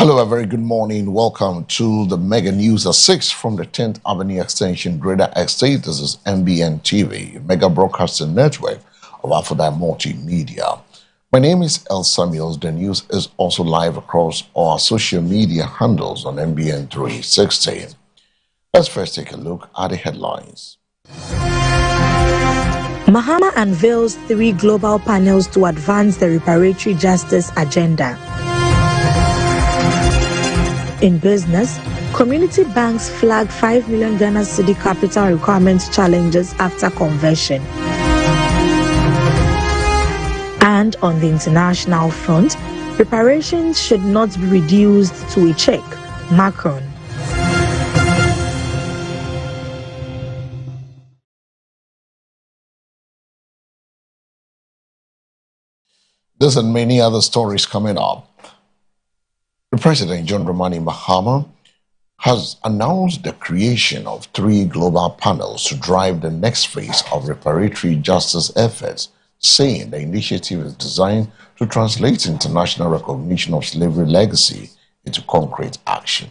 Hello, a very good morning. Welcome to the Mega News at 6 from the 10th Avenue Extension, Greater Estate. This is MBN TV, Mega Broadcasting Network of Afrodia Multimedia. My name is El Samuels. The news is also live across our social media handles on MBN 360. Let's first take a look at the headlines. Mahama unveils 3 global panels to advance the reparatory justice agenda. In business, community banks flag 5 million Ghana cedi capital requirement challenges after conversion. And on the international front, reparations should not be reduced to a check. Macron. This and many other stories coming up. The President, John Dramani Mahama, has announced the creation of 3 global panels to drive the next phase of reparatory justice efforts, saying the initiative is designed to translate international recognition of slavery legacy into concrete action.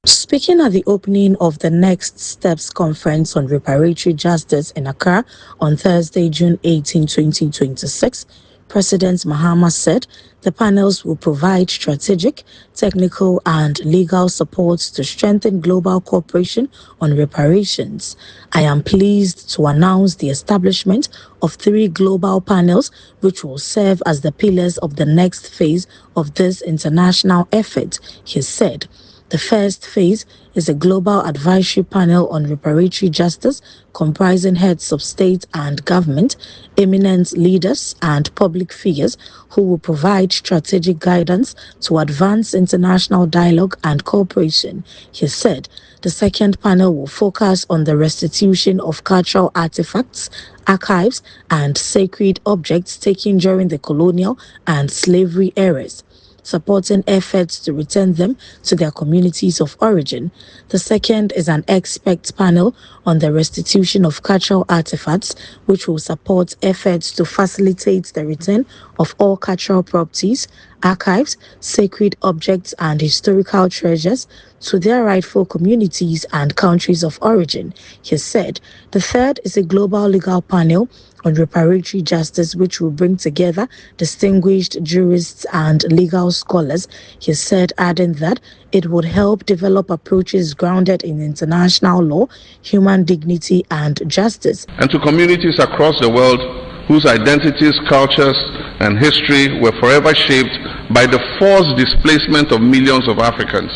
Speaking at the opening of the Next Steps Conference on Reparatory Justice in Accra on Thursday, June 18, 2026, President Mahama said the panels will provide strategic, technical, and legal support to strengthen global cooperation on reparations. I am pleased to announce the establishment of 3 global panels which will serve as the pillars of the next phase of this international effort, he said. The first phase is a global advisory panel on reparatory justice comprising heads of state and government, eminent leaders, and public figures who will provide strategic guidance to advance international dialogue and cooperation. He said the second panel will focus on the restitution of cultural artifacts, archives, and sacred objects taken during the colonial and slavery eras, supporting efforts to return them to their communities of origin. The second is an expert panel on the restitution of cultural artifacts, which will support efforts to facilitate the return of all cultural properties, archives, sacred objects, and historical treasures to their rightful communities and countries of origin. He said the third is a global legal panel on reparatory justice, which will bring together distinguished jurists and legal scholars. He said, adding that it would help develop approaches grounded in international law, human dignity, and justice. And to communities across the world whose identities, cultures, and history were forever shaped by the forced displacement of millions of Africans.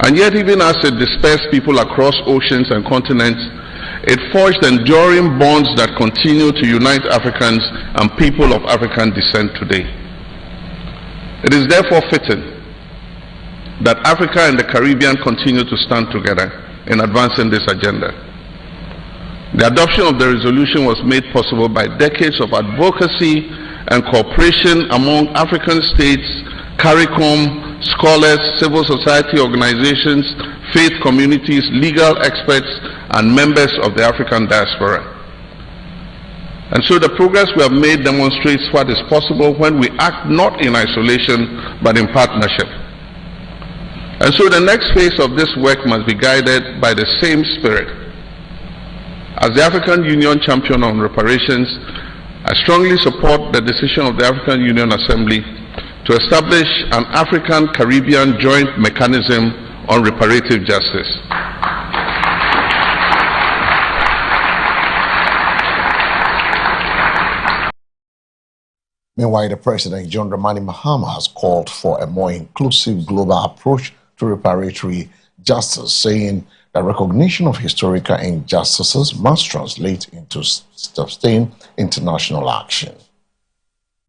And yet, even as it dispersed people across oceans and continents, it forged enduring bonds that continue to unite Africans and people of African descent today. It is therefore fitting that Africa and the Caribbean continue to stand together in advancing this agenda. The adoption of the resolution was made possible by decades of advocacy and cooperation among African states, CARICOM, scholars, civil society organizations, faith communities, legal experts, and members of the African diaspora. And so the progress we have made demonstrates what is possible when we act not in isolation, but in partnership. And so the next phase of this work must be guided by the same spirit. As the African Union champion on reparations, I strongly support the decision of the African Union Assembly to establish an African-Caribbean joint mechanism on reparative justice. Meanwhile, the President, John Dramani Mahama, has called for a more inclusive global approach to reparatory justice, saying that recognition of historical injustices must translate into sustained international action.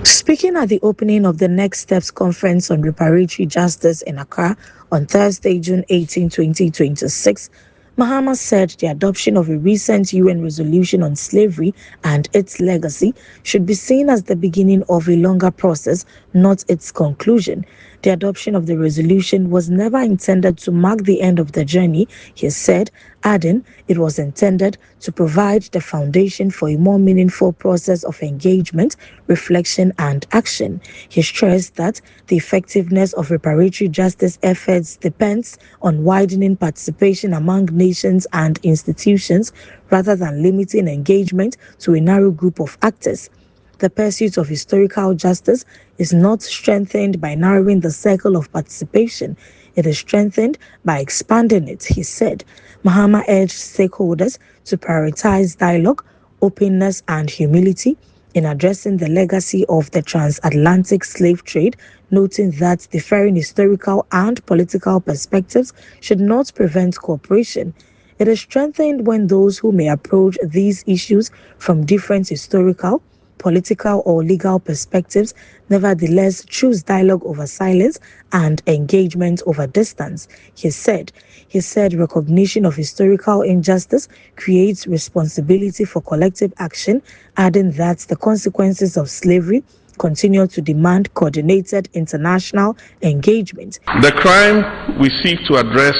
Speaking at the opening of the Next Steps Conference on Reparatory Justice in Accra on Thursday, June 18, 2026, Mahama said the adoption of a recent UN resolution on slavery and its legacy should be seen as the beginning of a longer process, not its conclusion. The adoption of the resolution was never intended to mark the end of the journey, he said, adding it was intended to provide the foundation for a more meaningful process of engagement, reflection, and action. He stressed that the effectiveness of reparatory justice efforts depends on widening participation among nations and institutions rather than limiting engagement to a narrow group of actors. The pursuit of historical justice is not strengthened by narrowing the circle of participation. It is strengthened by expanding it, he said. Mahama urged stakeholders to prioritize dialogue, openness, and humility in addressing the legacy of the transatlantic slave trade, noting that differing historical and political perspectives should not prevent cooperation. It is strengthened when those who may approach these issues from different historical, political, or legal perspectives nevertheless choose dialogue over silence and engagement over distance, he said. He said recognition of historical injustice creates responsibility for collective action, adding that the consequences of slavery continue to demand coordinated international engagement. The crime we seek to address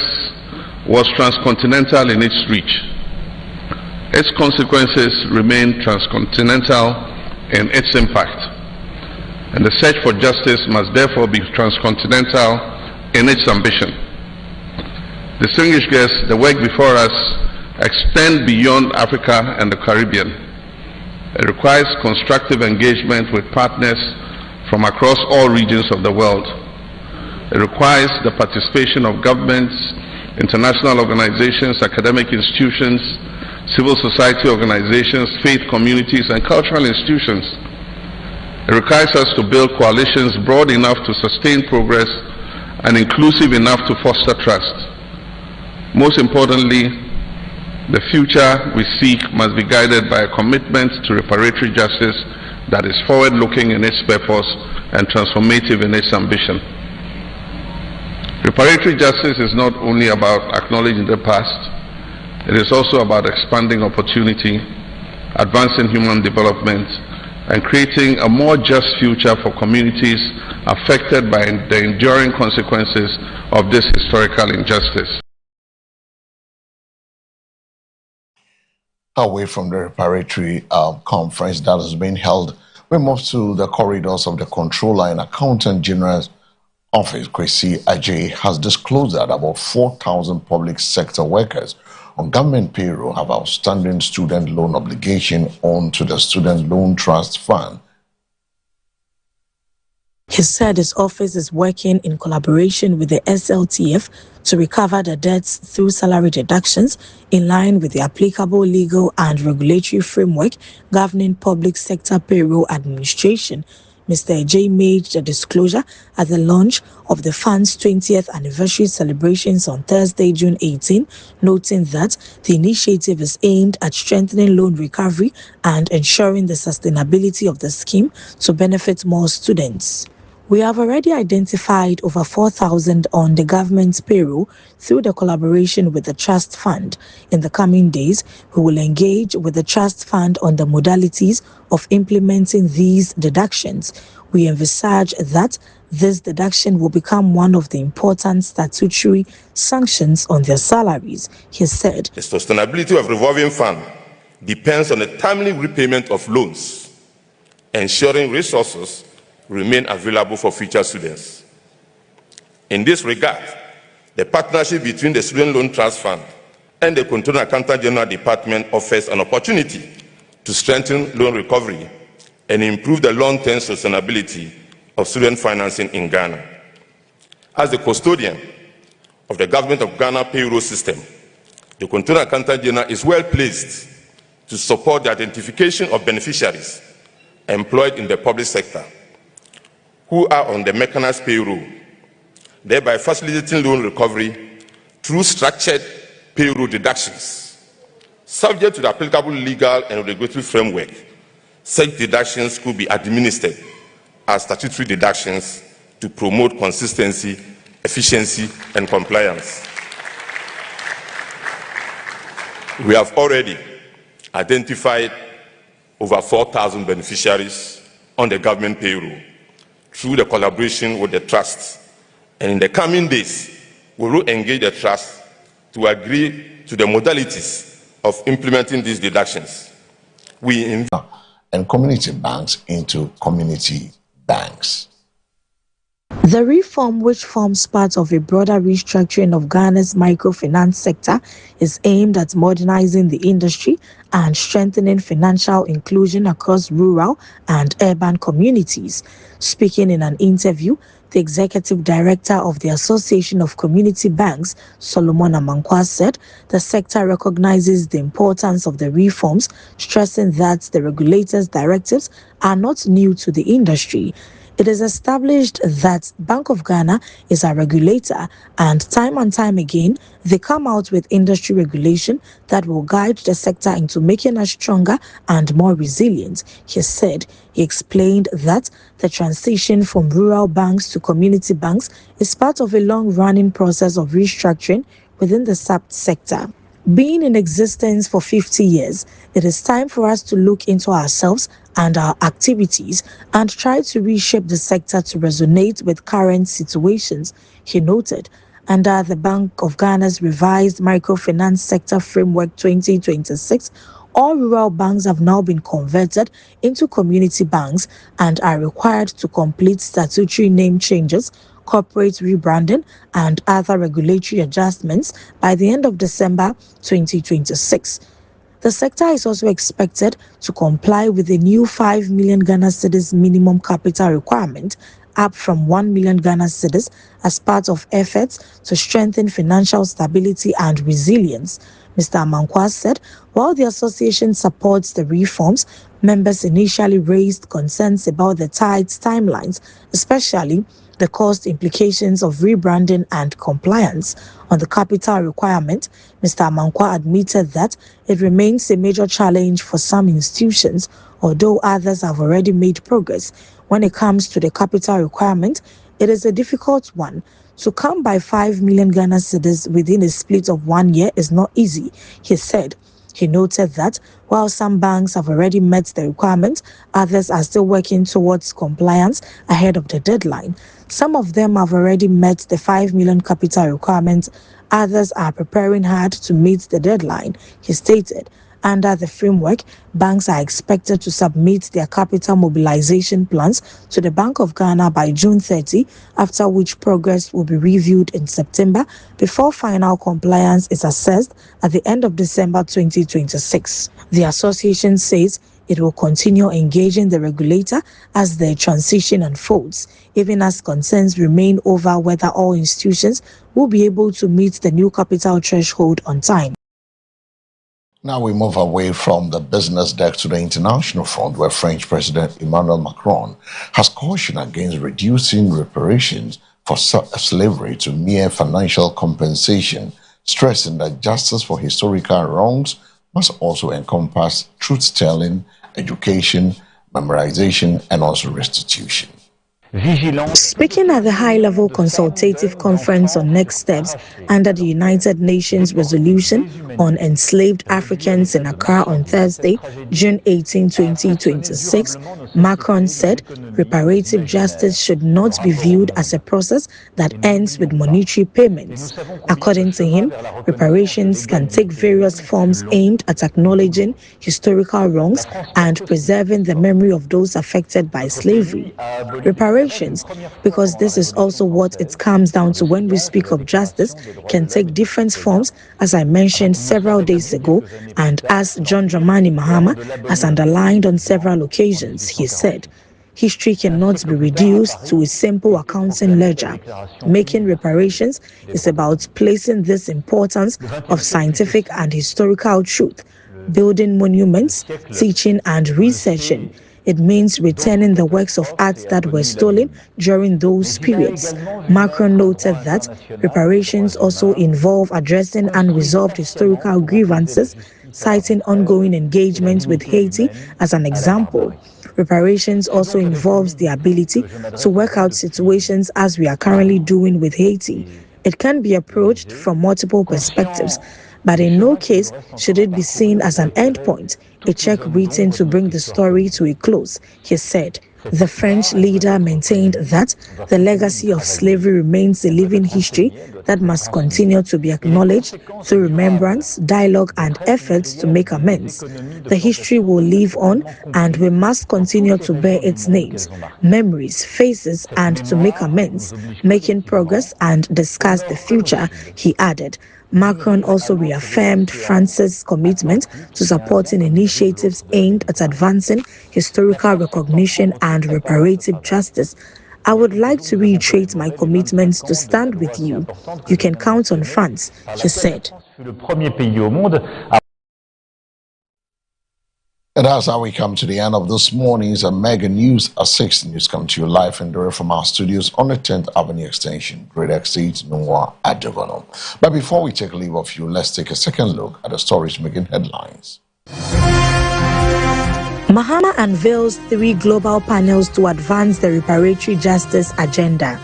was transcontinental in its reach. Its consequences remain transcontinental in its impact, and the search for justice must therefore be transcontinental in its ambition. Distinguished guests, the work before us extends beyond Africa and the Caribbean. It requires constructive engagement with partners from across all regions of the world. It requires the participation of governments, international organizations, academic institutions, civil society organizations, faith communities, and cultural institutions. It requires us to build coalitions broad enough to sustain progress and inclusive enough to foster trust. Most importantly, the future we seek must be guided by a commitment to reparatory justice that is forward-looking in its purpose and transformative in its ambition. Reparatory justice is not only about acknowledging the past, it is also about expanding opportunity, advancing human development, and creating a more just future for communities affected by the enduring consequences of this historical injustice. Away from the reparatory conference that has been held, we move to the corridors of the Controller and Accountant General's Office. Kwesi Adjei has disclosed that about 4,000 public sector workers on government payroll have outstanding student loan obligation owed to the Student Loan Trust Fund. He said his office is working in collaboration with the SLTF to recover the debts through salary deductions in line with the applicable legal and regulatory framework governing public sector payroll administration. Mr. Adjei made the disclosure at the launch of the fund's 20th anniversary celebrations on Thursday, June 18, noting that the initiative is aimed at strengthening loan recovery and ensuring the sustainability of the scheme to benefit more students. We have already identified over 4,000 on the government's payroll through the collaboration with the Trust Fund. In the coming days, we will engage with the Trust Fund on the modalities of implementing these deductions. We envisage that this deduction will become one of the important statutory sanctions on their salaries, he said. The sustainability of revolving fund depends on the timely repayment of loans, ensuring resources remain available for future students. In this regard, the partnership between the Student Loan Trust Fund and the Controller and Accountant General Department offers an opportunity to strengthen loan recovery and improve the long-term sustainability of student financing in Ghana. As the custodian of the Government of Ghana payroll system, the Controller and Accountant General is well placed to support the identification of beneficiaries employed in the public sector who are on the mechanized payroll, thereby facilitating loan recovery through structured payroll deductions. Subject to the applicable legal and regulatory framework, such deductions could be administered as statutory deductions to promote consistency, efficiency, and compliance. We have already identified over 4,000 beneficiaries on the government payroll through the collaboration with the Trust And in the coming days, we will engage the trust to agree to the modalities of implementing these deductions. And community banks into community banks. The reform, which forms part of a broader restructuring of Ghana's microfinance sector, is aimed at modernizing the industry and strengthening financial inclusion across rural and urban communities. Speaking in an interview, the executive director of the Association of Community Banks, Solomon Amankwa, said the sector recognizes the importance of the reforms, stressing that the regulator's directives are not new to the industry. It is established that Bank of Ghana is a regulator, and time again, they come out with industry regulation that will guide the sector into making us stronger and more resilient. He said he explained that the transition from rural banks to community banks is part of a long-running process of restructuring within the sector. Being in existence for 50 years, it is time for us to look into ourselves and our activities and try to reshape the sector to resonate with current situations, he noted. Under the Bank of Ghana's revised Microfinance Sector Framework 2026, all rural banks have now been converted into community banks and are required to complete statutory name changes, corporate rebranding, and other regulatory adjustments by the end of December 2026. The sector is also expected to comply with the new 5 million Ghana cedis minimum capital requirement, up from 1 million Ghana cedis, as part of efforts to strengthen financial stability and resilience. Mr. Amankwa said, while the association supports the reforms, members initially raised concerns about the tight timelines, especially the cost implications of rebranding and compliance. On the capital requirement, Mr. Amankwa admitted that it remains a major challenge for some institutions, although others have already made progress. When it comes to the capital requirement, it is a difficult one. To come by 5 million Ghana cedis within a split of 1 year is not easy, he said. He noted that while some banks have already met the requirement, others are still working towards compliance ahead of the deadline. Some of them have already met the 5 million capital requirement. Others are preparing hard to meet the deadline, he stated. Under the framework, banks are expected to submit their capital mobilization plans to the Bank of Ghana by June 30, after which progress will be reviewed in September before final compliance is assessed at the end of December 2026. The association says it will continue engaging the regulator as the transition unfolds, even as concerns remain over whether all institutions will be able to meet the new capital threshold on time. Now we move away from the business deck to the international front, where French President Emmanuel Macron has cautioned against reducing reparations for slavery to mere financial compensation, stressing that justice for historical wrongs must also encompass truth-telling, education, memorization, and also restitution. Speaking at the high-level consultative conference on next steps under the United Nations resolution on enslaved Africans in Accra on Thursday, June 18, 2026, Macron said reparative justice should not be viewed as a process that ends with monetary payments. According to him, reparations can take various forms aimed at acknowledging historical wrongs and preserving the memory of those affected by slavery. Reparations, because this is also what it comes down to when we speak of justice, can take different forms, as I mentioned several days ago, and as John Dramani Mahama has underlined on several occasions, he said. History cannot be reduced to a simple accounting ledger. Making reparations is about placing this importance of scientific and historical truth, building monuments, teaching and researching. It means returning the works of art that were stolen during those periods. Macron noted that reparations also involve addressing unresolved historical grievances, citing ongoing engagement with Haiti as an example. Reparations also involves the ability to work out situations as we are currently doing with Haiti. It can be approached from multiple perspectives, but in no case should it be seen as an endpoint, a check written to bring the story to a close, he said. The French leader maintained that the legacy of slavery remains a living history that must continue to be acknowledged through remembrance, dialogue, and efforts to make amends. The history will live on, and we must continue to bear its names, memories, faces, and to make amends, making progress and discuss the future, he added. Macron also reaffirmed France's commitment to supporting initiatives aimed at advancing historical recognition and reparative justice. I would like to reiterate my commitments to stand with you. You can count on France, he said. And that's how we come to the end of this morning's Mega News at 6 News come to you live and direct from our studios on the 10th Avenue Extension, Great Estate, Noah at Devon. But before we take leave of you, let's take a second look at the stories making headlines. Mahama unveils 3 global panels to advance the reparatory justice agenda.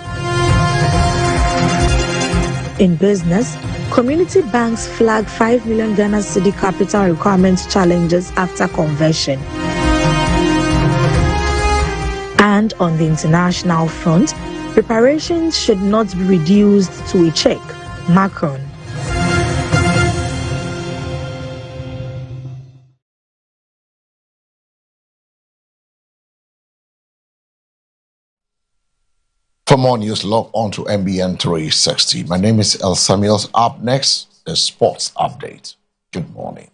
In business, community banks flag 5 million Ghana cedi capital requirements challenges after conversion. And on the international front, reparations should not be reduced to a check, Macron. For more news, log on to MBN 360. My name is El Samuels. Up next, the sports update. Good morning.